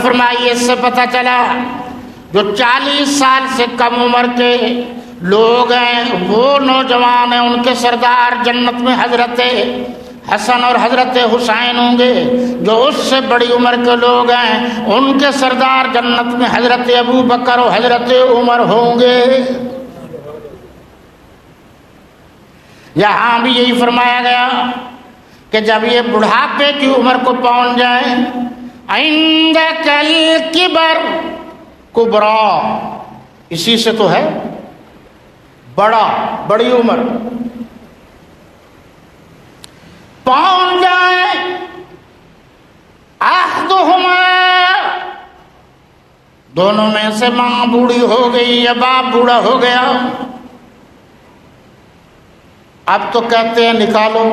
فرمائیے اس سے پتہ چلا جو 40 سال سے کم عمر کے لوگ ہیں وہ نوجوان ہیں، ان کے سردار جنت میں حضرت حسن اور حضرت حسین ہوں گے۔ جو اس سے بڑی عمر کے لوگ ہیں ان کے سردار جنت میں حضرت ابو بکر اور حضرت عمر ہوں گے۔ یہاں بھی یہی فرمایا گیا کہ جب یہ بڑھاپے کی عمر کو پہنچ جائے، عندک الکبر کبرا، اسی سے تو ہے بڑی عمر، پہنچ جائے احدہما، دونوں میں سے ماں بوڑھی ہو گئی یا باپ بوڑھا ہو گیا، اب تو کہتے ہیں نکالو،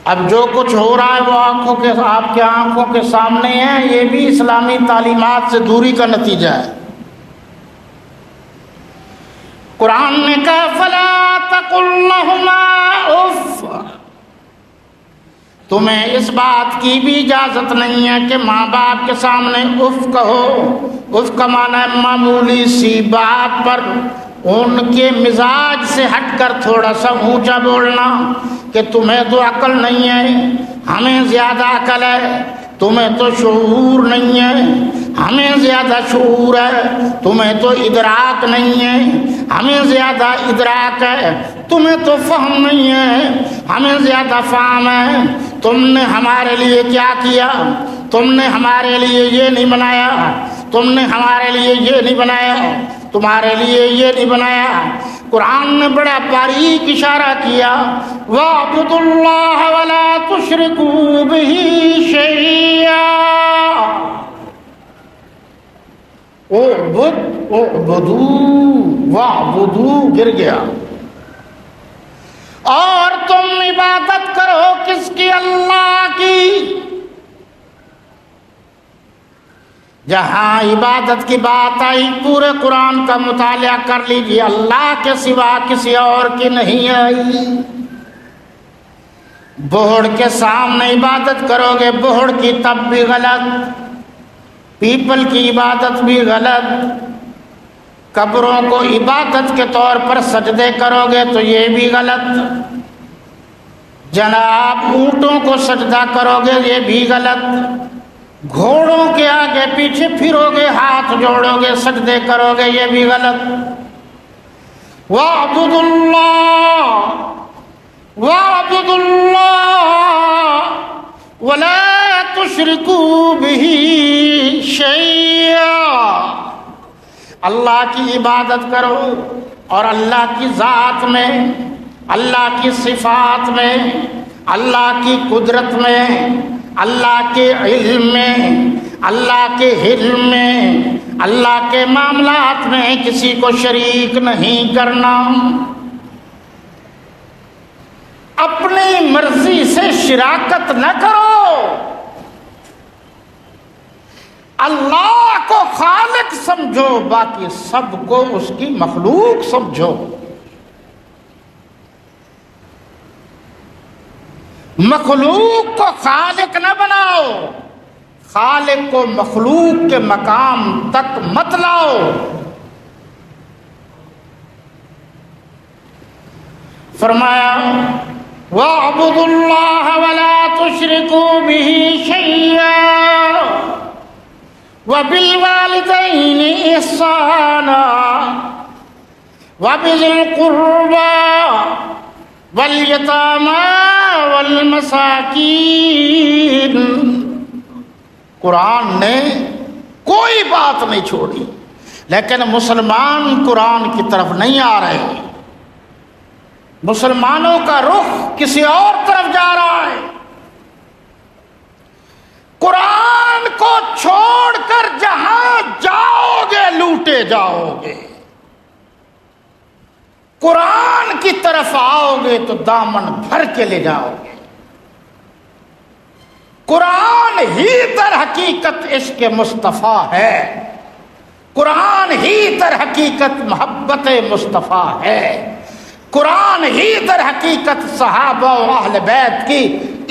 اب جو کچھ ہو رہا ہے وہ آپ کے آنکھوں کے سامنے ہے، یہ بھی اسلامی تعلیمات سے دوری کا نتیجہ ہے۔ قرآن نے کہا فلا تقل لهما اف، تمہیں اس بات کی بھی اجازت نہیں ہے کہ ماں باپ کے سامنے اف کہو۔ اف کا معنی ہے معمولی سی بات پر ان کے مزاج سے ہٹ کر تھوڑا سا اونچا بولنا کہ تمہیں تو عقل نہیں ہے، ہمیں زیادہ عقل ہے، تمہیں تو شعور نہیں ہے، ہمیں زیادہ شعور ہے، تمہیں تو ادراک نہیں ہے، ہمیں زیادہ ادراک ہے، تمہیں تو فہم نہیں ہے، ہمیں زیادہ فہم ہے۔ تم نے ہمارے لیے کیا کیا؟ تم نے ہمارے لیے یہ نہیں بنایا، تم نے ہمارے لیے یہ نہیں بنایا، تمہارے لیے یہ نہیں بنایا۔ قرآن نے بڑا باریک اشارہ کیا، وَاعْبُدُوا اللَّهَ وَلَا تُشْرِكُوا بِهِ شَيْئًا، وَاعْبُدُوا گر گیا، اور تم عبادت کرو کس کی؟ اللہ کی۔ جہاں عبادت کی بات آئی پورے قرآن کا مطالعہ کر لیجیے، اللہ کے سوا کسی اور کی نہیں آئی۔ بہڑ کے سامنے عبادت کرو گے بہڑ کی تب بھی غلط، پیپل کی عبادت بھی غلط، قبروں کو عبادت کے طور پر سجدے کرو گے تو یہ بھی غلط، جناب اونٹوں کو سجدہ کرو گے یہ بھی غلط، گھوڑوں کے آگے پیچھے پھرو گے ہاتھ جوڑو گے سجدے کرو گے یہ بھی غلط۔ وَاعْبُدُوا اللَّهَ وَلَا تُشْرِكُوا بِهِ شَيْئًا، اللہ کی عبادت کرو اور اللہ کی ذات میں، اللہ کی صفات میں، اللہ کی قدرت میں، اللہ کے علم میں، اللہ کے حلم میں، اللہ کے معاملات میں کسی کو شریک نہیں کرنا۔ اپنی مرضی سے شراکت نہ کرو، اللہ کو خالق سمجھو، باقی سب کو اس کی مخلوق سمجھو۔ مخلوق کو خالق نہ بناؤ، خالق کو مخلوق کے مقام تک مت لاؤ۔ فرمایا وَاعْبُدُوا اللَّهَ وَلَا تُشْرِكُوا بِهِ شَيْئًا وَبِالْوَالِدَيْنِ إِحْسَانًا وَبِذِي الْقُرْبَى وَالْيَتَامَى وَالْمَسَاكِينِ، قرآن نے کوئی بات نہیں چھوڑی، لیکن مسلمان قرآن کی طرف نہیں آ رہے، مسلمانوں کا رخ کسی اور طرف جا رہا ہے۔ قرآن کو چھوڑ کر جہاں جاؤ گے لوٹے جاؤ گے، قرآن کی طرف آؤ گے تو دامن بھر کے لے جاؤ گے۔ قرآن ہی در حقیقت عشق مصطفیٰ ہے، قرآن ہی در حقیقت محبت مصطفیٰ ہے، قرآن ہی در حقیقت صحابہ و اہل بیت کی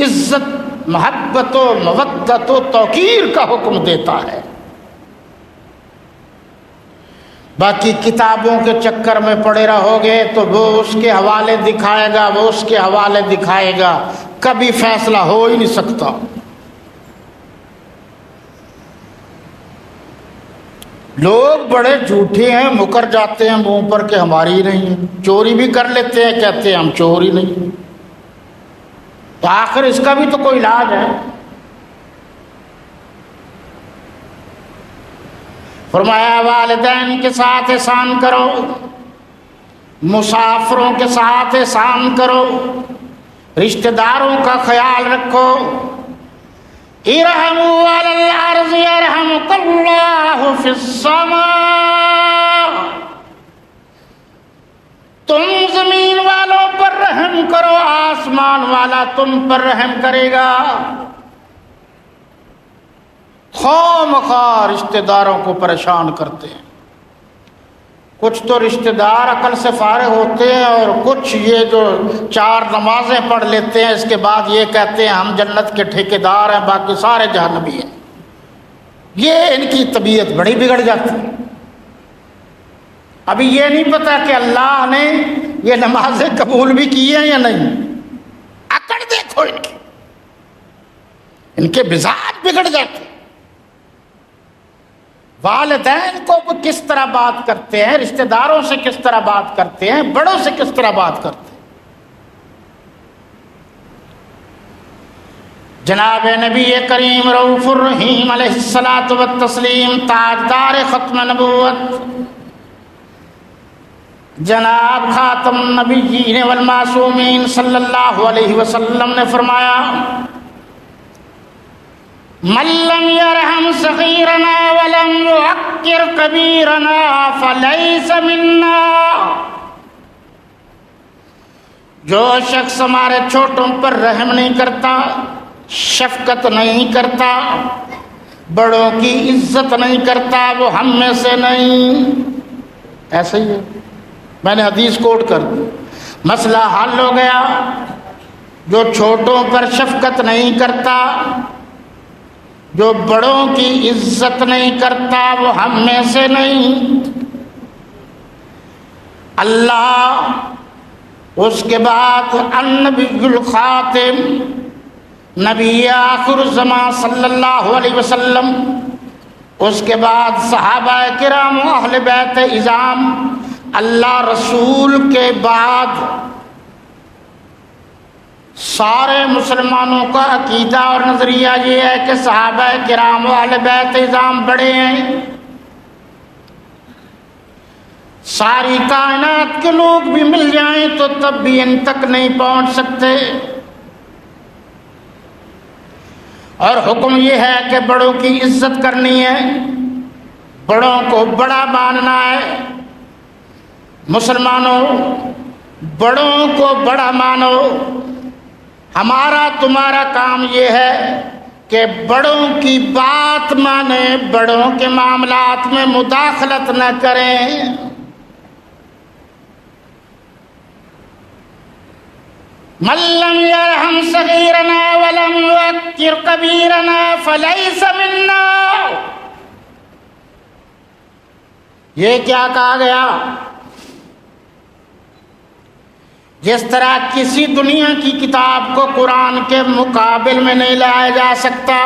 عزت محبت و مودت و توقیر کا حکم دیتا ہے۔ باقی کتابوں کے چکر میں پڑے رہو گے تو وہ اس کے حوالے دکھائے گا، وہ اس کے حوالے دکھائے گا، کبھی فیصلہ ہو ہی نہیں سکتا۔ لوگ بڑے جھوٹے ہیں، مکر جاتے ہیں منہ پر کہ ہماری نہیں ہے، چوری بھی کر لیتے ہیں، کہتے ہیں ہم چوری نہیں، تو آخر اس کا بھی تو کوئی علاج ہے۔ فرمایا والدین کے ساتھ احسان کرو، مسافروں کے ساتھ احسان کرو، رشتہ داروں کا خیال رکھو۔ ارحموا علی الارض یرحمک اللہ فی السماء، تم زمین والوں پر رحم کرو، آسمان والا تم پر رحم کرے گا۔ خواہ رشتہ داروں کو پریشان کرتے ہیں، کچھ تو رشتہ دار عقل سے فارغ ہوتے ہیں اور کچھ یہ جو 4 نمازیں پڑھ لیتے ہیں اس کے بعد یہ کہتے ہیں ہم جنت کے ٹھیکیدار ہیں، باقی سارے جہنمی ہیں۔ یہ ان کی طبیعت بڑی بگڑ جاتی ہے۔ ابھی یہ نہیں پتا کہ اللہ نے یہ نمازیں قبول بھی کی ہیں یا نہیں، عقل دیکھو ان کے مزاج بگڑ جاتے ہیں۔ والدین کو وہ کس طرح بات کرتے ہیں، رشتہ داروں سے کس طرح بات کرتے ہیں، بڑوں سے کس طرح بات کرتے ہیں۔ جناب نبی کریم رؤوف الرحیم علیہ الصلاۃ والتسلیم، تاجدار ختم نبوت، جناب خاتم النبیین والمعصومین صلی اللہ علیہ وسلم نے فرمایا من لم يرحم صغيرنا ولم يوقر كبيرنا فليس منا، جو شخص ہمارے چھوٹوں پر رحم نہیں کرتا، شفقت نہیں کرتا، بڑوں کی عزت نہیں کرتا، وہ ہم میں سے نہیں۔ ایسا ہی ہے، میں نے حدیث کوٹ کر دی، مسئلہ حل ہو گیا۔ جو چھوٹوں پر شفقت نہیں کرتا، جو بڑوں کی عزت نہیں کرتا، وہ ہم میں سے نہیں۔ اللہ اس کے بعد النبی الخاتم، نبی آخر الزمان صلی اللہ علیہ وسلم، اس کے بعد صحابہ کرام و اہل بیت عظام، اللہ رسول کے بعد سارے مسلمانوں کا عقیدہ اور نظریہ یہ ہے کہ صحابہ کرام و اہل بیت عظام بڑے ہیں۔ ساری کائنات کے لوگ بھی مل جائیں تو تب بھی ان تک نہیں پہنچ سکتے، اور حکم یہ ہے کہ بڑوں کی عزت کرنی ہے، بڑوں کو بڑا ماننا ہے۔ مسلمانوں، بڑوں کو بڑا مانو۔ ہمارا تمہارا کام یہ ہے کہ بڑوں کی بات مانیں، بڑوں کے معاملات میں مداخلت نہ کریں۔ من لم يرحم صغيرنا ولم يوقر كبيرنا فليس منا، یہ کیا کہا گیا؟ جس طرح کسی دنیا کی کتاب کو قرآن کے مقابل میں نہیں لایا جا سکتا،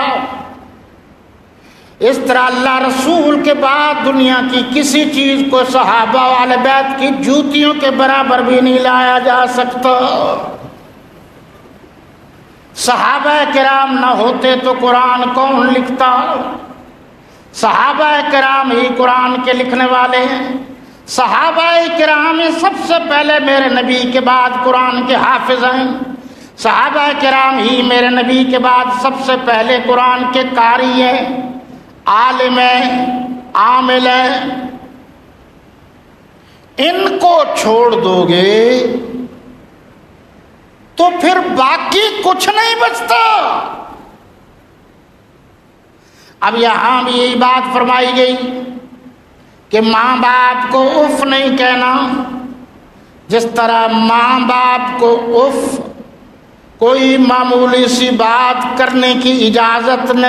اس طرح اللہ رسول کے بعد دنیا کی کسی چیز کو صحابہ و اہل بیت کی جوتیوں کے برابر بھی نہیں لایا جا سکتا۔ صحابہ کرام نہ ہوتے تو قرآن کون لکھتا؟ صحابہ کرام ہی قرآن کے لکھنے والے ہیں۔ صحابہ کرام سب سے پہلے میرے نبی کے بعد قرآن کے حافظ ہیں۔ صحابہ کرام ہی میرے نبی کے بعد سب سے پہلے قرآن کے قاری ہیں، عالم ہیں، عامل ہیں۔ ان کو چھوڑ دو گے تو پھر باقی کچھ نہیں بچتا۔ اب یہاں بھی یہی بات فرمائی گئی کہ ماں باپ کو اف نہیں کہنا، جس طرح ماں باپ کو اف کوئی معمولی سی بات کرنے کی اجازت نہیں.